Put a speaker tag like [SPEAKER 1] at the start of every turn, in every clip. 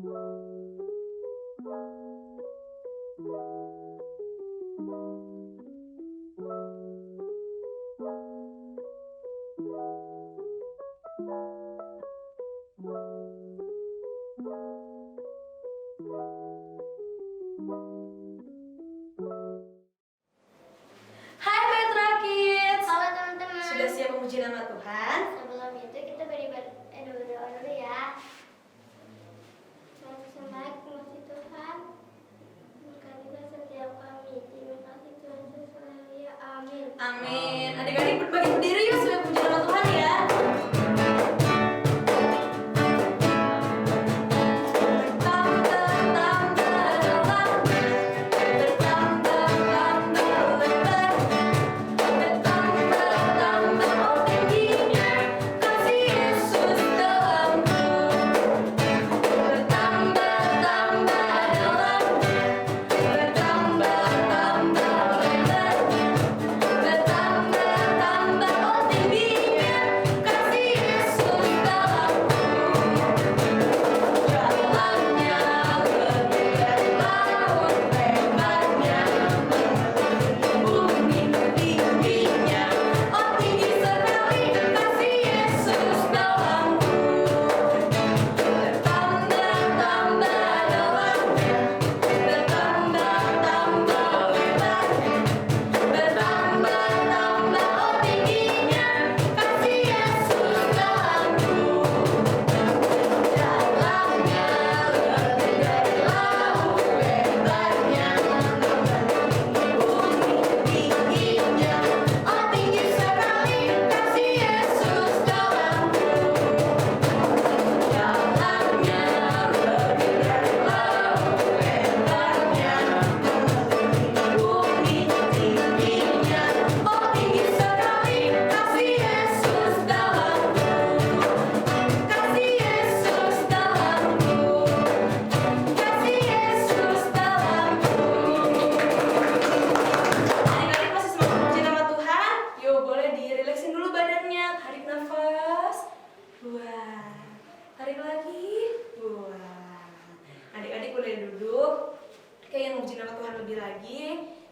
[SPEAKER 1] Hai Petra Kids.
[SPEAKER 2] Halo teman-teman.
[SPEAKER 1] Sudah siap memuji nama Tuhan?
[SPEAKER 2] Sebelum itu kita berdoa dulu ya. Terima kasih Tuhan. Berkatilah setiap kami. Terima kasih Tuhan Yesus. Haleluya. Amin.
[SPEAKER 1] Amin. Adik-adik berbagi berdiri yuk supaya puji nama Tuhan ya.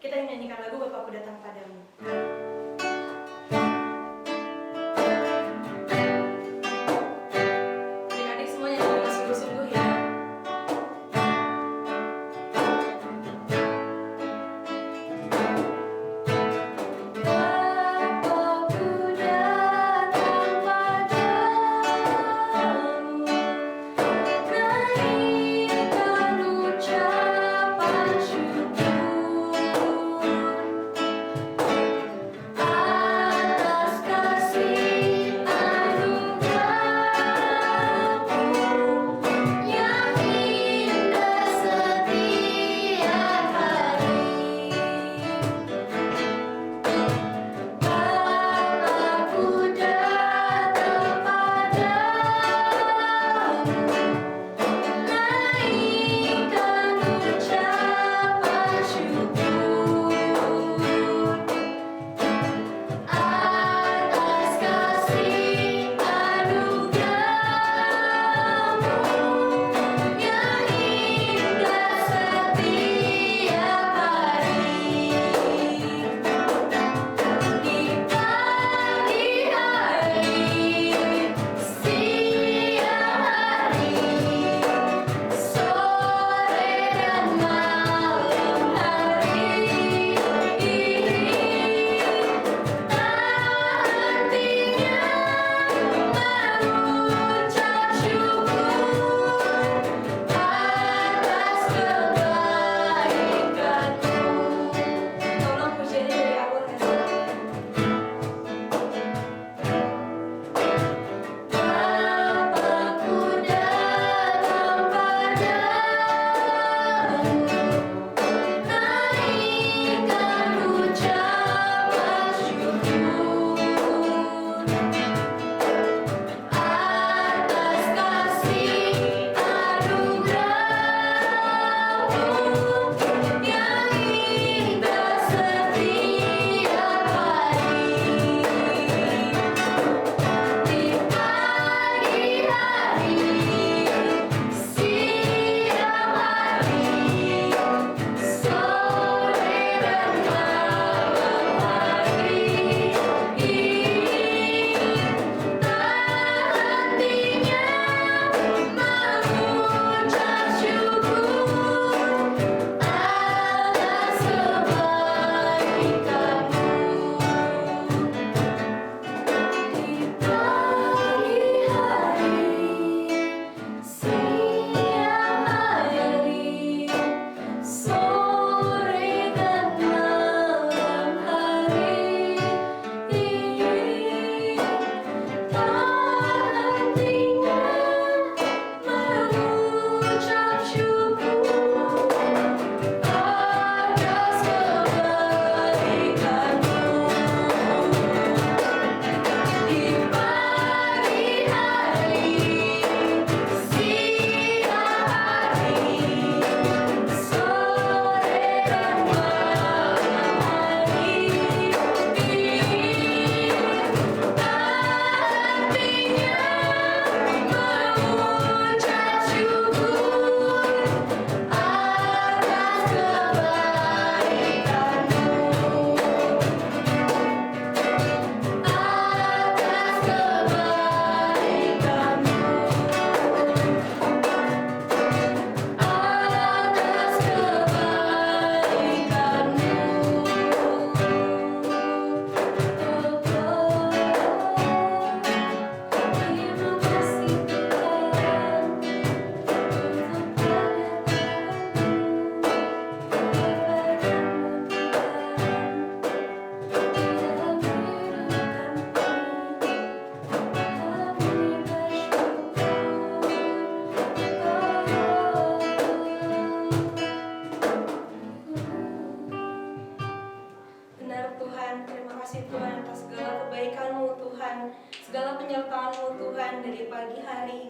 [SPEAKER 1] Kita menyanyikan lagu Bapakku Datang Padamu. Adik-adik semuanya dengan sungguh-sungguh ya. Bapakku datang padamu, naikkan ucapan syukur.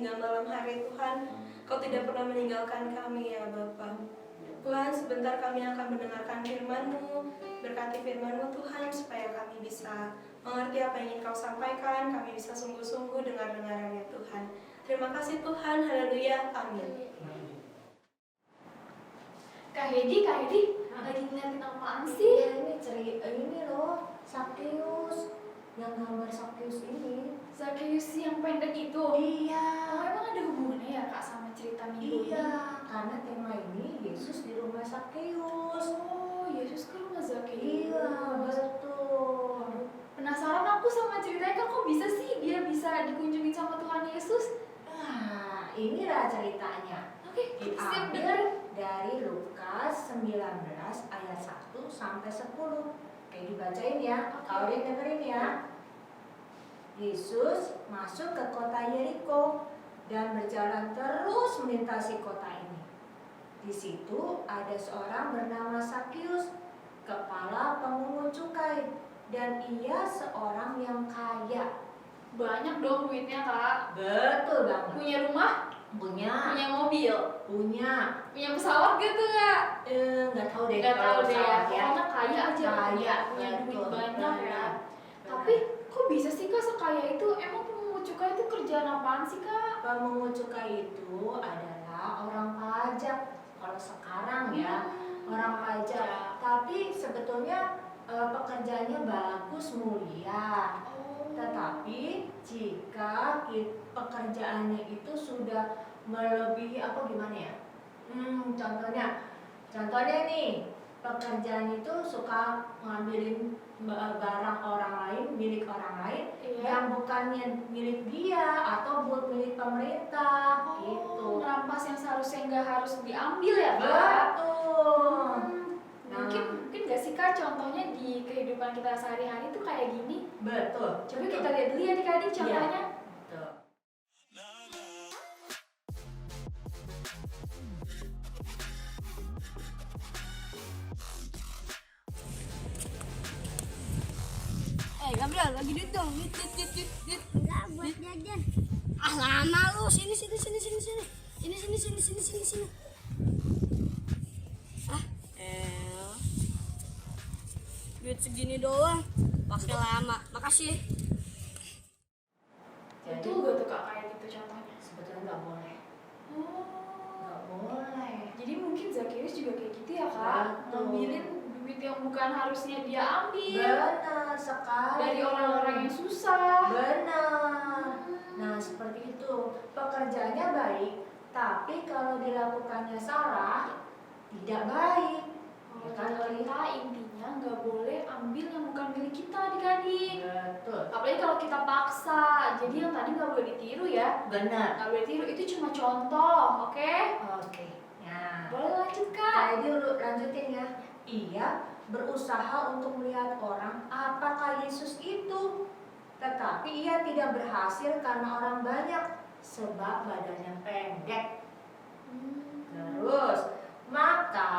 [SPEAKER 1] hingga malam hari Tuhan, Kau tidak pernah meninggalkan kami ya Bapa. Tuhan, sebentar kami akan mendengarkan firman-Mu. Berkati firman-Mu Tuhan, supaya kami bisa mengerti apa yang ingin Kau sampaikan. Kami bisa sungguh-sungguh dengar-dengarannya Tuhan. Terima kasih Tuhan, haleluya, amin.
[SPEAKER 3] Kak Hedi, lagi ngeliatin apaan sih?
[SPEAKER 4] Ini cerita ini loh, Sakeus. Yang gambar Sakeus ini.
[SPEAKER 3] Zakheus yang pendek itu?
[SPEAKER 4] Iya.
[SPEAKER 3] Oh, emang ada hubungannya ya Kak sama cerita minggu ini?
[SPEAKER 4] Iya, karena tema ini Yesus di rumah Sakeus.
[SPEAKER 3] Oh, Yesus ke rumah Zakheus.
[SPEAKER 4] Iya, betul.
[SPEAKER 3] Penasaran aku sama ceritanya, kok bisa sih dia bisa dikunjungi sama Tuhan Yesus?
[SPEAKER 4] Nah, inilah ceritanya.
[SPEAKER 3] Oke, siap
[SPEAKER 4] Diambil
[SPEAKER 3] dengar.
[SPEAKER 4] dari Lukas 19 ayat 1 sampai 10. Oke, dibacain ya.
[SPEAKER 3] Oke.
[SPEAKER 4] Kalian dengerin ya. Yesus masuk ke kota Yeriko dan berjalan terus melintasi kota ini. Di situ ada seorang bernama Sakeus, kepala pemungut cukai, dan ia seorang yang kaya.
[SPEAKER 3] Banyak dong duitnya Kak.
[SPEAKER 4] Betul banget.
[SPEAKER 3] Punya rumah?
[SPEAKER 4] Punya.
[SPEAKER 3] Punya mobil?
[SPEAKER 4] Punya.
[SPEAKER 3] Punya pesawat gitu Kak?
[SPEAKER 4] Nggak tahu deh.
[SPEAKER 3] Gak
[SPEAKER 4] kalau
[SPEAKER 3] tahu deh ya,
[SPEAKER 4] pesawat
[SPEAKER 3] pokoknya kaya aja.
[SPEAKER 4] Kaya,
[SPEAKER 3] punya duit
[SPEAKER 4] betul.
[SPEAKER 3] banyak ya.
[SPEAKER 4] Benar.
[SPEAKER 3] Tapi kok bisa sih Kak sekaya itu? Emang pemungut cukai itu kerjaan apaan sih Kak?
[SPEAKER 4] Pemungut cukai itu adalah orang pajak. Kalau sekarang ya, orang pajak. Tapi sebetulnya pekerjaannya bagus, mulia. Tetapi jika pekerjaannya itu sudah melebihi apa gimana ya? Contohnya nih, pekerjaan itu suka ngambilin barang orang lain, milik orang lain,
[SPEAKER 3] Iya.
[SPEAKER 4] yang bukannya milik dia atau buat milik pemerintah, gitu.
[SPEAKER 3] Merampas yang seharusnya nggak harus diambil ya Kak?
[SPEAKER 4] Betul. Nah.
[SPEAKER 3] Mungkin nggak sih Kak contohnya di kehidupan kita sehari-hari tuh kayak gini?
[SPEAKER 4] Betul.
[SPEAKER 3] Coba kita lihat dulu ya adik-adik contohnya.
[SPEAKER 4] Betul.
[SPEAKER 5] Gabriel, lagi duit dong. Dit.
[SPEAKER 2] Enggak, buat jajan.
[SPEAKER 5] Ah, lama lu. Sini. Ah, duit segini doang. Pakai lama. Makasih.
[SPEAKER 4] Jadi
[SPEAKER 3] Betul gak tuh Kak kayak gitu contohnya?
[SPEAKER 4] sebetulnya nggak boleh.
[SPEAKER 3] Oh.
[SPEAKER 4] Nggak boleh.
[SPEAKER 3] Jadi mungkin Zakheus juga kayak gitu ya Kak?
[SPEAKER 4] Betul.
[SPEAKER 3] Ngambilin duit yang bukan harusnya dia ambil
[SPEAKER 4] Benar sekali.
[SPEAKER 3] dari orang-orang yang susah.
[SPEAKER 4] Benar. Nah, seperti itu. Pekerjaannya baik, tapi kalau dilakukannya salah, tidak baik.
[SPEAKER 3] Kalau
[SPEAKER 4] Kan,
[SPEAKER 3] kita intinya nggak boleh ambil yang bukan milik kita adik-adik.
[SPEAKER 4] Betul.
[SPEAKER 3] Apalagi kalau kita paksa. Jadi yang tadi nggak boleh ditiru ya.
[SPEAKER 4] Benar.
[SPEAKER 3] Nggak boleh tiru, itu cuma contoh, oke?
[SPEAKER 4] Oke. Nah,
[SPEAKER 3] Boleh lanjut Kak.
[SPEAKER 4] jadi lanjutin ya. Ia berusaha untuk melihat orang apakah Yesus itu. Tetapi ia tidak berhasil karena orang banyak, sebab badannya pendek. Terus, maka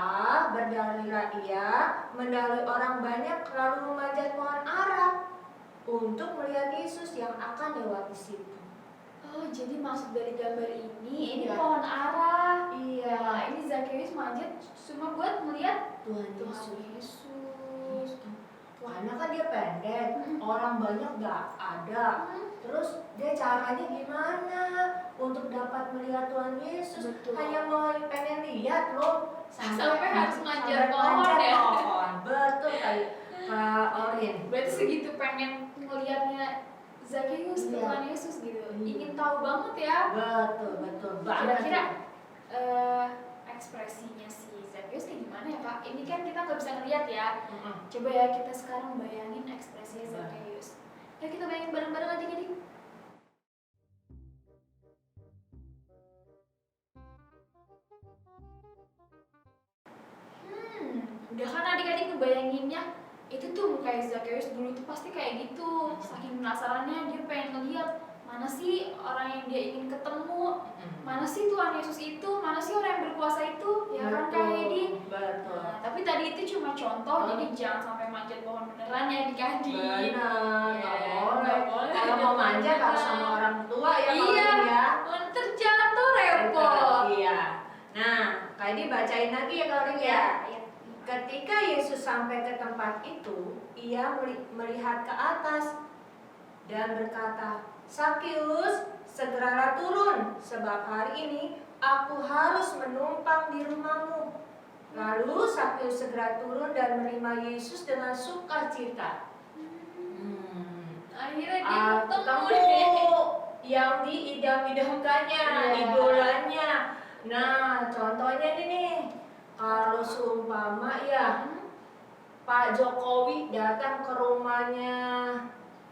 [SPEAKER 4] berdalihlah ia mendalui orang banyak lalu memanjat pohon ara untuk melihat Yesus yang akan lewat di situ.
[SPEAKER 3] Oh, jadi maksud dari gambar ini
[SPEAKER 4] Iya.
[SPEAKER 3] pohon ara.
[SPEAKER 4] Iya.
[SPEAKER 3] Nah, ini Zakheus manjat cuma buat melihat
[SPEAKER 4] Tuhan
[SPEAKER 3] Tuhan
[SPEAKER 4] Yesus.
[SPEAKER 3] Yesus.
[SPEAKER 4] Karena kan dia pendek, orang banyak gak ada. Terus dia caranya gimana untuk dapat melihat Tuhan Yesus?
[SPEAKER 3] Betul.
[SPEAKER 4] Hanya mau pengen lihat loh.
[SPEAKER 3] Sampai harus manjat
[SPEAKER 4] sampai
[SPEAKER 3] pohon
[SPEAKER 4] manjat
[SPEAKER 3] ya?
[SPEAKER 4] pohon. Betul Kak Orin.
[SPEAKER 3] Berarti segitu pengen ngelihatnya Zakheus
[SPEAKER 4] Iya.
[SPEAKER 3] Tuhan Yesus gitu.
[SPEAKER 4] Iya.
[SPEAKER 3] Ingin tahu banget ya.
[SPEAKER 4] Betul banget.
[SPEAKER 3] Kira-kira ekspresinya si Zakheus kayak gimana ya Kak? Ini kan kita nggak bisa ngeliat ya. Coba ya kita sekarang bayangin ekspresinya Zakheus. Ya kita bayangin bareng-bareng adik-adik. Udah kan adik-adik ngebayanginnya itu tuh kayak Zakheus dulu tuh pasti kayak gitu. Saking penasarannya dia pengen ngeliat mana sih orang yang dia ingin ketemu, mana sih Tuhan Yesus itu, mana sih orang yang berkuasa itu, ya kan Kak Hedi?
[SPEAKER 4] Betul.
[SPEAKER 3] Nah, tapi tadi tadi itu cuma contoh, jadi jangan sampai manjat pohon beneran ya adik-adik.
[SPEAKER 4] Benar, nggak
[SPEAKER 3] Iya,
[SPEAKER 4] boleh.
[SPEAKER 3] nggak boleh.
[SPEAKER 4] Kalau mau manja harus sama orang tua ya,
[SPEAKER 3] Iya,
[SPEAKER 4] Pauline ya.
[SPEAKER 3] terjatuh repot.
[SPEAKER 4] Iya. Nah, kayak dibacain lagi ya Pauline ya.
[SPEAKER 3] Iya.
[SPEAKER 4] Ketika Yesus sampai ke tempat itu, ia melihat ke atas dan berkata, "Sakius, segeralah turun, sebab hari ini aku harus menumpang di rumahmu." Lalu Sakius segera turun dan menerima Yesus dengan sukacita.
[SPEAKER 3] Akhirnya dia ketemu
[SPEAKER 4] Ketemu yang diidam-idamkannya,
[SPEAKER 3] Iya.
[SPEAKER 4] idolanya. Nah, contohnya ini nih, kalau seumpama ya Pak Jokowi datang ke rumahnya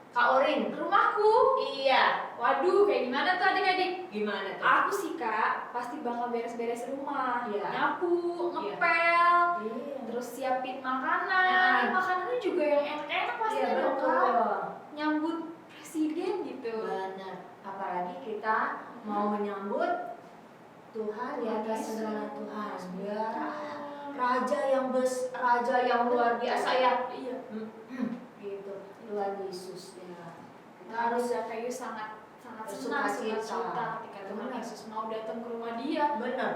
[SPEAKER 4] Kak Orin.
[SPEAKER 3] ke rumahku.
[SPEAKER 4] Iya,
[SPEAKER 3] Waduh, kayak gimana tuh adik-adik?
[SPEAKER 4] gimana tuh?
[SPEAKER 3] Aku sih kak, pasti bakal beres-beres rumah,
[SPEAKER 4] Iya.
[SPEAKER 3] nyapu,
[SPEAKER 4] Iya.
[SPEAKER 3] ngepel,
[SPEAKER 4] Iya.
[SPEAKER 3] terus siapin makanan.
[SPEAKER 4] Nah.
[SPEAKER 3] Makanannya juga yang enak-enak pasti
[SPEAKER 4] Iya,
[SPEAKER 3] dong
[SPEAKER 4] betul.
[SPEAKER 3] kak. Nyambut presiden gitu.
[SPEAKER 4] Benar. Apalagi kita mau menyambut Tuhan di atas segala Tuhan. Ya, raja yang luar biasa ya.
[SPEAKER 3] Iya.
[SPEAKER 4] Gitu. Tuhan Yesus ya. Kita
[SPEAKER 3] Harus
[SPEAKER 4] harus
[SPEAKER 3] Zakaeus sangat senang,
[SPEAKER 4] bersukacita.
[SPEAKER 3] sukacita ketika Tuhan
[SPEAKER 4] Benar.
[SPEAKER 3] Yesus mau datang ke rumah dia.
[SPEAKER 4] benar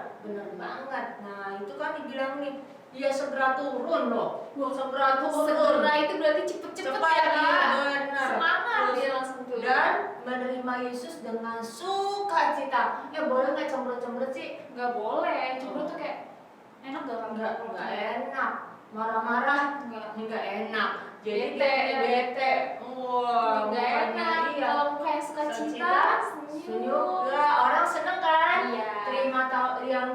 [SPEAKER 4] banget. Nah, itu kan dibilang nih, dia segera turun loh. Segera turun.
[SPEAKER 3] Segera itu berarti cepet-cepet
[SPEAKER 4] Cepat
[SPEAKER 3] ya kak.
[SPEAKER 4] benar.
[SPEAKER 3] Semangat
[SPEAKER 4] Terus,
[SPEAKER 3] dia langsung turun.
[SPEAKER 4] dan menerima Yesus dengan sukacita. Ya boleh nggak cemberut-cemberut sih?
[SPEAKER 3] Nggak boleh, cuma tuh kayak enak gak kak?
[SPEAKER 4] Nggak enak. Marah-marah nggak enak. Jadi
[SPEAKER 3] Bete.
[SPEAKER 4] dia bete. Wah,
[SPEAKER 3] Nggak
[SPEAKER 4] mukanya
[SPEAKER 3] enak.
[SPEAKER 4] dia.
[SPEAKER 3] Kalau mukanya sukacita,
[SPEAKER 4] Sukacita, senyum. Ya, orang seneng kan?
[SPEAKER 3] Iya.
[SPEAKER 4] Terima tahu yang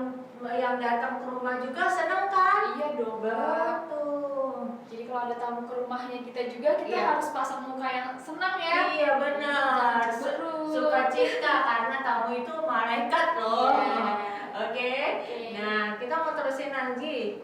[SPEAKER 4] datang ke rumah juga seneng kan?
[SPEAKER 3] Iya dong kak.
[SPEAKER 4] Betul.
[SPEAKER 3] Jadi kalau ada tamu ke rumahnya kita juga, kita
[SPEAKER 4] Iya.
[SPEAKER 3] harus pasang muka yang senang ya.
[SPEAKER 4] Iya benar.
[SPEAKER 3] Jangan cemberut.
[SPEAKER 4] Sukacita karena tamu itu malaikat loh.
[SPEAKER 3] Iya.
[SPEAKER 4] Oke.
[SPEAKER 3] Oke.
[SPEAKER 4] Nah, kita mau terusin lagi.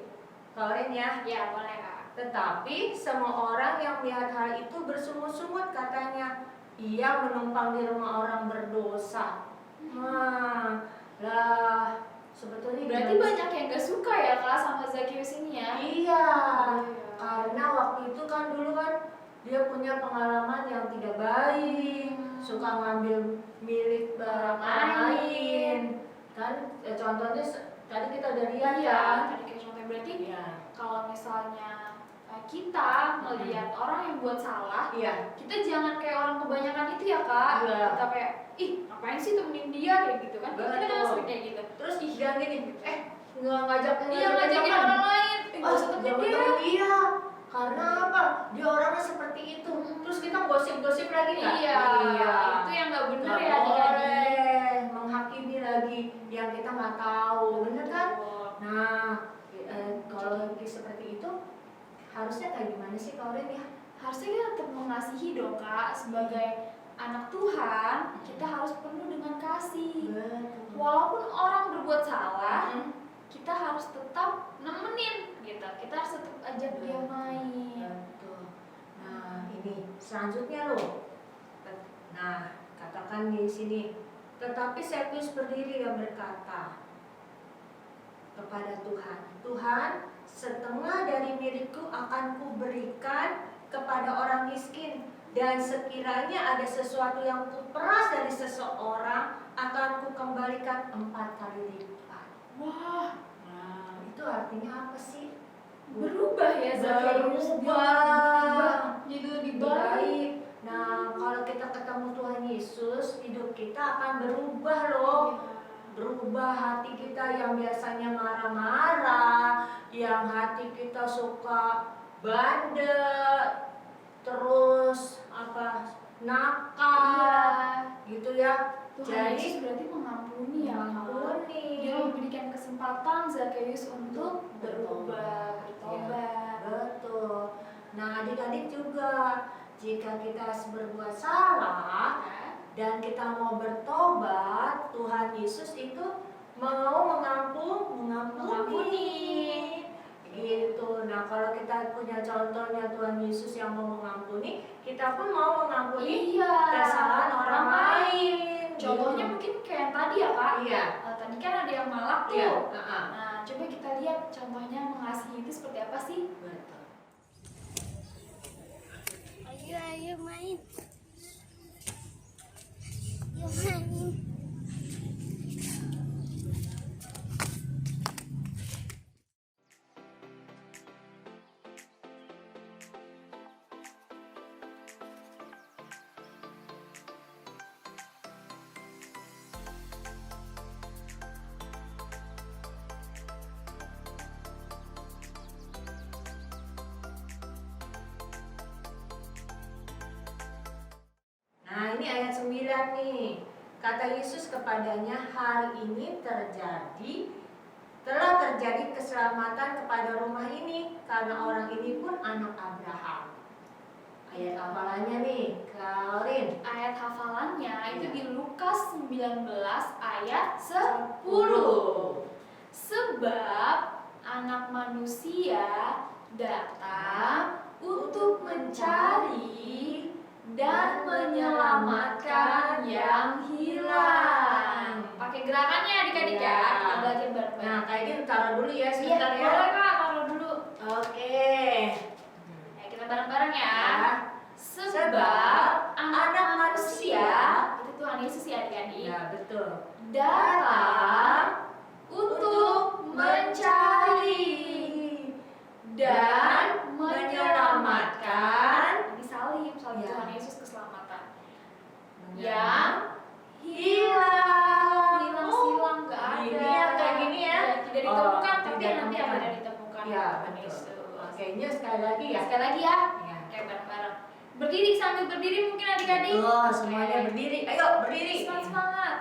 [SPEAKER 4] Kaurin ya.
[SPEAKER 3] Ya boleh kak.
[SPEAKER 4] Tetapi semua orang yang melihat hal itu bersungut-sungut katanya, ia menumpang di rumah orang berdosa. Nah, lah sebetulnya
[SPEAKER 3] Berarti
[SPEAKER 4] gimana?
[SPEAKER 3] banyak yang gak suka ya kak sama Zakaeus ini ya.
[SPEAKER 4] Iya,
[SPEAKER 3] Iya.
[SPEAKER 4] karena waktu itu kan dulu kan dia punya pengalaman yang tidak baik, suka ngambil milik
[SPEAKER 3] Orang
[SPEAKER 4] orang
[SPEAKER 3] lain.
[SPEAKER 4] lain. Kan contohnya tadi kita udah lihat
[SPEAKER 3] Iya,
[SPEAKER 4] kan.
[SPEAKER 3] tadi kayak contohnya berarti
[SPEAKER 4] Iya.
[SPEAKER 3] kalau misalnya kita melihat orang yang buat salah,
[SPEAKER 4] Iya.
[SPEAKER 3] kita jangan kayak orang kebanyakan itu ya kak.
[SPEAKER 4] Iya.
[SPEAKER 3] Kita kayak, ih ngapain sih temenin dia kayak gitu kan? Kita
[SPEAKER 4] Betul.
[SPEAKER 3] kan sering kayak gitu.
[SPEAKER 4] Terus bilang gini, nggak ngajak
[SPEAKER 3] Iya ngajakin
[SPEAKER 4] teman.
[SPEAKER 3] orang lain, gak usah temenin
[SPEAKER 4] jangan
[SPEAKER 3] dia.
[SPEAKER 4] temen dia. Karena apa? Dia orangnya seperti itu. Terus kita gosip-gosip lagi nggak?
[SPEAKER 3] Iya, itu yang nggak bener
[SPEAKER 4] Nggak
[SPEAKER 3] ya adik-adik.
[SPEAKER 4] boleh menghakimi lagi yang kita nggak tahu, bener kan? Nah, kalau lagi seperti itu harusnya kayak gimana sih Kaurin ya?
[SPEAKER 3] Harusnya kita tetap mengasihi dong kak, sebagai anak Tuhan kita harus penuh dengan kasih.
[SPEAKER 4] Betul.
[SPEAKER 3] Walaupun orang berbuat salah,
[SPEAKER 4] Mm.
[SPEAKER 3] kita harus tetap nemenin gitu. Kita harus tetap ajak dia main.
[SPEAKER 4] Betul. Nah, ini selanjutnya loh. Nah, katakan di sini. Tetapi Sakius berdiri dan berkata kepada Tuhan, "Tuhan, setengah dari milikku akan kuberikan kepada orang miskin, dan sekiranya ada sesuatu yang kuperas dari seseorang, akan kukembalikan 4 kali lipat."
[SPEAKER 3] Wah,
[SPEAKER 4] Nah, itu artinya apa sih?
[SPEAKER 3] berubah ya Zakaeus. Dia
[SPEAKER 4] Berubah.
[SPEAKER 3] jadi lebih
[SPEAKER 4] Baik.
[SPEAKER 3] baik.
[SPEAKER 4] Nah, kalau kita ketemu Tuhan Yesus, hidup kita akan berubah loh. Berubah hati kita yang biasanya marah-marah, yang hati kita suka bandel, terus nakal,
[SPEAKER 3] Iya.
[SPEAKER 4] gitu ya.
[SPEAKER 3] Tuhan
[SPEAKER 4] Jadi
[SPEAKER 3] Yesus berarti mengampuni ya Kak.
[SPEAKER 4] mengampuni.
[SPEAKER 3] Dia memberikan kesempatan Zakaeus untuk berubah, bertobat.
[SPEAKER 4] Betul. Nah, adik-adik juga, jika kita berbuat salah dan kita mau bertobat, Tuhan Yesus itu mau mengampuni. Gitu. Nah, kalau kita punya contohnya Tuhan Yesus yang mau mengampuni, kita pun mau mengampuni
[SPEAKER 3] Iya.
[SPEAKER 4] kesalahan orang lain.
[SPEAKER 3] Contohnya
[SPEAKER 4] Gitu.
[SPEAKER 3] mungkin kayak yang tadi ya Kak.
[SPEAKER 4] Iya.
[SPEAKER 3] Tadi kan ada yang malak tuh.
[SPEAKER 4] Iya.
[SPEAKER 3] Nah Nah, coba kita lihat contohnya mengasihi itu seperti apa sih?
[SPEAKER 4] Betul.
[SPEAKER 2] Ayo main. Ayo main.
[SPEAKER 4] Nah, ini ayat 9 nih. Kata Yesus kepadanya, hari ini telah terjadi keselamatan kepada rumah ini, karena orang ini pun anak Abraham. Ayat hafalannya nih, Karin.
[SPEAKER 3] Ayat hafalannya itu
[SPEAKER 4] Iya.
[SPEAKER 3] di Lukas 19 ayat 10. Sebab anak manusia datang untuk mencari dan menyelamatkan yang hilang. Pakai gerakannya adik-adik ya,
[SPEAKER 4] Iya.
[SPEAKER 3] kita belajar bareng-bareng.
[SPEAKER 4] Nah, kayak gini taruh dulu ya
[SPEAKER 3] Iya,
[SPEAKER 4] sebentar ya.
[SPEAKER 3] boleh Kak, taruh dulu.
[SPEAKER 4] Oke.
[SPEAKER 3] Ya, kita bareng-bareng ya.
[SPEAKER 4] Ya.
[SPEAKER 3] Sebab anak manusia, itu Tuhan Yesus ya adik-adik,
[SPEAKER 4] Ya, betul.
[SPEAKER 3] datang untuk mencari dan menyelamatkan salib
[SPEAKER 4] Ya.
[SPEAKER 3] Tuhan Yesus keselamatan
[SPEAKER 4] Ya.
[SPEAKER 3] yang
[SPEAKER 4] Hilang.
[SPEAKER 3] hilang nggak ada.
[SPEAKER 4] Ini yang kayak gini ya?
[SPEAKER 3] Tidak ditemukan, tapi
[SPEAKER 4] tidak
[SPEAKER 3] nanti
[SPEAKER 4] ditemukan.
[SPEAKER 3] akan ditemukan
[SPEAKER 4] Ya,
[SPEAKER 3] Tuhan
[SPEAKER 4] betul.
[SPEAKER 3] Yesus.
[SPEAKER 4] Oke, ini sekali lagi ya.
[SPEAKER 3] Sekali lagi ya,
[SPEAKER 4] Ya.
[SPEAKER 3] kayak bareng-bareng. Berdiri sambil berdiri mungkin adik-adik.
[SPEAKER 4] Betul, semuanya
[SPEAKER 3] Oke.
[SPEAKER 4] berdiri. Ayo, berdiri.
[SPEAKER 3] Semangat.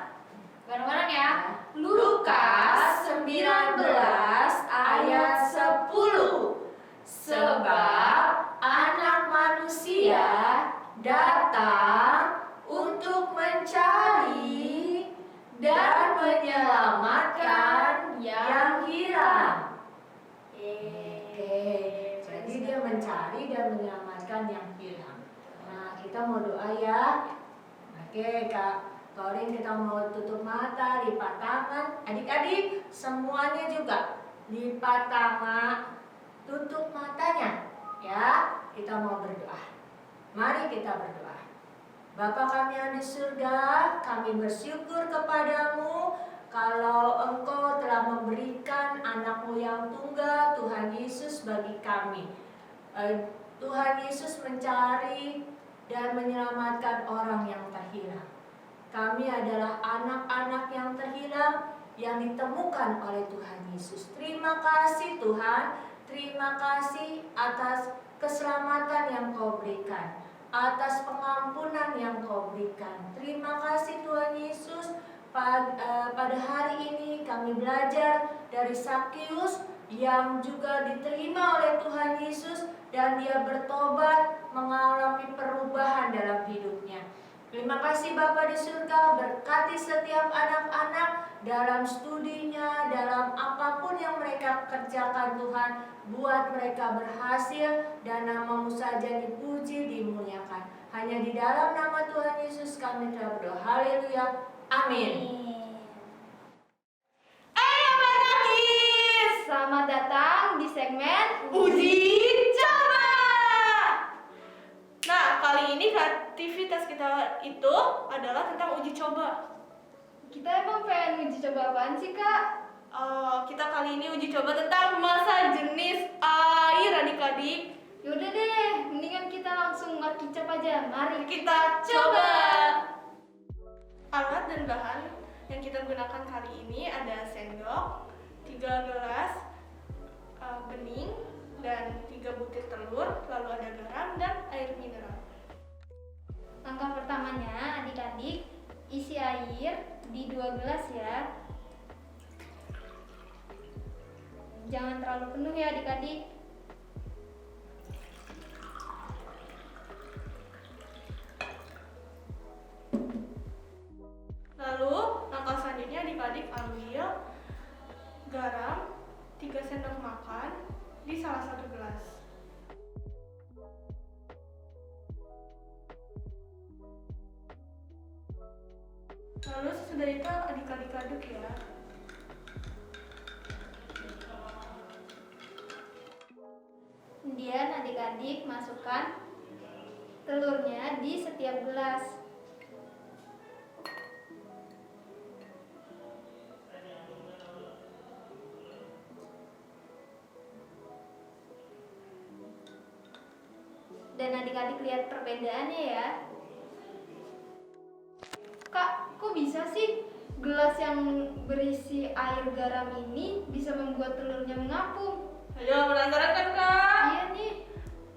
[SPEAKER 3] Bareng-bareng ya.
[SPEAKER 4] Ya.
[SPEAKER 3] Lukas 19 ayat 10. Sebab anak manusia datang untuk mencari dan menyelamatkan yang hilang.
[SPEAKER 4] Oke, jadi dia mencari dan menyelamatkan yang hilang. Nah, kita mau doa ya. Oke, Kak Korin, kita mau tutup mata, lipat tangan. Adik-adik, semuanya juga lipat tangan, tutup matanya. Ya, kita mau berdoa. Mari kita berdoa. Bapa kami yang di surga, kami bersyukur kepadamu kalau Engkau telah memberikan anakmu yang tunggal, Tuhan Yesus, bagi kami. Tuhan Yesus mencari dan menyelamatkan orang yang terhilang. Kami adalah anak-anak yang terhilang yang ditemukan oleh Tuhan Yesus. Terima kasih Tuhan, terima kasih atas keselamatan yang Kau berikan, atas pengampunan yang Kau berikan. Terima kasih Tuhan Yesus. Pada hari ini kami belajar dari Sakeus yang juga diterima oleh Tuhan Yesus dan dia bertobat, mengalami perubahan dalam hidupnya. Terima kasih Bapa di surga, berkati setiap anak-anak dalam studinya, dalam apapun yang mereka kerjakan Tuhan, buat mereka berhasil dan nama-Mu saja dipuji, dimuliakan. Hanya di dalam nama Tuhan Yesus kami telah berdoa. Haleluya. Amin.
[SPEAKER 3] Selamat datang di segmen
[SPEAKER 1] Uji coba. Nah, kali ini aktivitas kita itu adalah tentang uji coba.
[SPEAKER 3] Kita emang pengen uji coba apaan sih Kak?
[SPEAKER 1] Kita kali ini uji coba tentang masa jenis air adik-adik.
[SPEAKER 3] Yaudah deh, mendingan kita langsung kicap aja. Mari
[SPEAKER 1] Kita coba. Alat dan bahan yang kita gunakan kali ini ada sendok, 3 gelas bening, dan 3 butir telur, lalu ada garam dan air mineral.
[SPEAKER 2] Langkah pertamanya adik-adik isi air di 2 gelas ya. Jangan terlalu penuh ya adik-adik.
[SPEAKER 1] Lalu langkah selanjutnya adik-adik ambil garam 3 sendok makan di salah satu gelas. Lalu sesudah itu adik-adik aduk ya.
[SPEAKER 2] adik-adik masukkan telurnya di setiap gelas. Dan adik-adik lihat perbedaannya ya. Kak, kok bisa sih gelas yang berisi air garam ini bisa membuat telurnya mengapung?
[SPEAKER 1] Ayo, penasaran kan Kak?
[SPEAKER 2] Iya nih.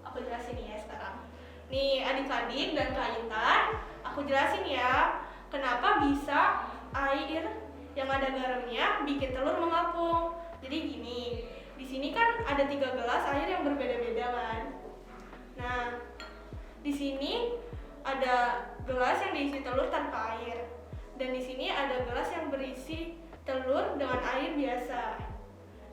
[SPEAKER 1] Aku jelasin ya sekarang. Nih adik-adik dan Kak Intan, aku jelasin ya kenapa bisa air yang ada garamnya bikin telur mengapung. Jadi gini, di sini kan ada 3 gelas air yang berbeda-beda kan. Nah, di sini ada gelas yang diisi telur tanpa air, dan di sini ada gelas yang berisi telur dengan air biasa.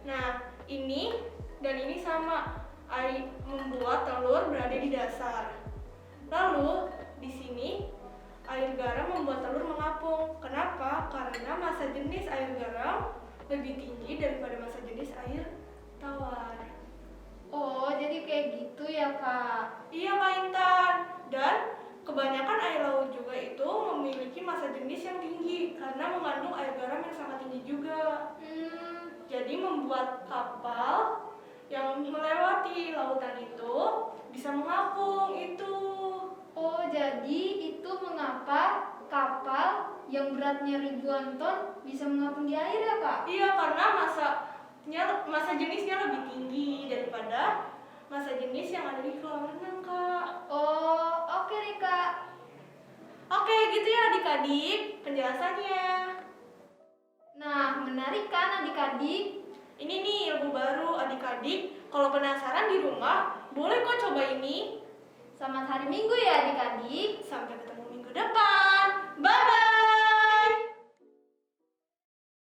[SPEAKER 1] Nah, ini dan ini sama, air membuat telur berada di dasar. Lalu di sini air garam membuat telur mengapung. Kenapa? Karena massa jenis air garam lebih tinggi daripada massa jenis air tawar.
[SPEAKER 2] Oh, jadi kayak gitu ya, Kak.
[SPEAKER 1] Iya Kak Intan, dan kebanyakan air laut juga itu memiliki massa jenis yang tinggi karena mengandung air garam yang sangat tinggi juga. Jadi membuat kapal yang melewati lautan itu bisa mengapung itu.
[SPEAKER 2] Oh, jadi itu mengapa kapal yang beratnya ribuan ton bisa mengapung di air ya, Kak?
[SPEAKER 1] Iya, karena massa jenisnya lebih tinggi daripada massa jenis yang ada di kolam renang, Kak.
[SPEAKER 2] Oh, oke nih, Kak.
[SPEAKER 1] Oke, gitu ya adik-adik penjelasannya.
[SPEAKER 2] Nah, menarik kan adik-adik?
[SPEAKER 1] Ini nih ilmu baru adik-adik. Kalau penasaran di rumah, boleh kok coba ini.
[SPEAKER 2] Selamat hari Minggu ya adik-adik.
[SPEAKER 1] Sampai ketemu minggu depan.